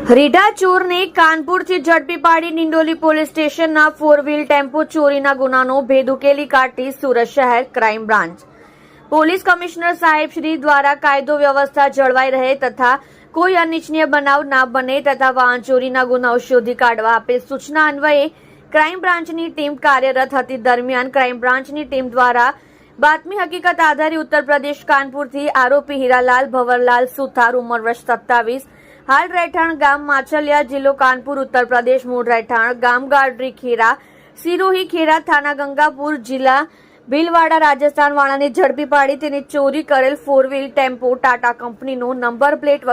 રીઢા ચોરને કાનપુરથી ઝડપી પાડી ડિંડોલી પોલીસ સ્ટેશનના 4 વ્હીલ ટેમ્પો ચોરીના ગુનાનો ભેદ ઉકેલી કાઢી સુરત શહેર ક્રાઇમ બ્રાન્ચ પોલીસ કમિશનર સાહેબ શ્રી દ્વારા કાયદો વ્યવસ્થા જળવાઈ રહે તથા કોઈ અનિચ્છનીય બનાવ ના બને તથા વાહન ચોરીના ગુનાઓ શોધી કાઢવા આપેલ સૂચના અન્વયે ક્રાઇમ બ્રાન્ચની ટીમ કાર્યરત હતી। દરમિયાન ક્રાઇમ બ્રાન્ચની ટીમ દ્વારા બાતમી હકીકત આધારે ઉત્તર પ્રદેશ કાનપુરથી આરોપી હીરાલાલ ભવરલાલ સુથાર ઉંમર વર્ષ 27 हाल રહેઠાણ ગામ માછલિયા જિલ્લો કાનપુર उत्तर प्रदेश मूળ રહેઠાણ ગામ ગાડરી ખેરા સિરોહી ખેરા થાના ગંગાપુર જિલ્લા ભીલવાડા રાજસ્થાન વાળાને ઝડપી પાડી તેની ચોરી કરેલ 4 વ્હીલ ટેમ્પો ટાટા કંપનીનો નંબર પ્લેટ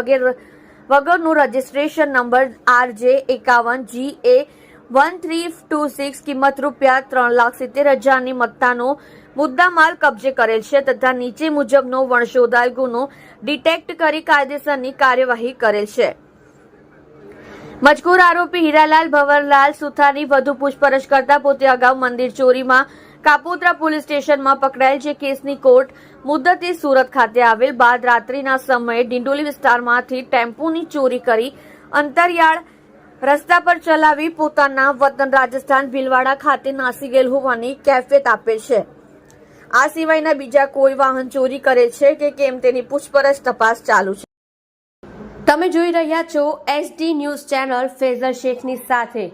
વગરનું રજીસ્ટ્રેશન નંબર RJ51GA 1326 કિંમત રૂપિયા 3,70,000ની મત્તાનો મુદ્દામાલ કબજે કરેલ છે તથા નીચે મુજબનો વણશોધાયેલ ગુનો ડિટેક્ટ કરી કાયદેસરની કાર્યવાહી કરેલ છે। મજકૂર આરોપી હીરાલાલ ભવરલાલ સુથારની વધુ પૂછપરછ કરતા પોતે અગાઉ મંદિર ચોરીમાં કાપોદ્રા પોલીસ સ્ટેશનમાં પકડાયેલ છે। કેસની કોર્ટ મુદ્દતે સુરત ખાતે આવેલ બાદ રાત્રિના સમયે ડિંડોલી વિસ્તારમાંથી ટેમ્પોની ચોરી કરી અંતરિયાળ રસ્તા પર ચલાવી પોતાના વતન રાજસ્થાન ભીલવાડા ખાતે નાસી ગયેલ હોવાની કેફિયત આપે છે। આ સિવાયના બીજા કોઈ વાહન ચોરી કરે છે કે કેમ તેની પૂછપરછ તપાસ ચાલુ છે। તમે જોઈ રહ્યા છો SD ન્યૂઝ ચેનલ ફેઝલ શેખની સાથે।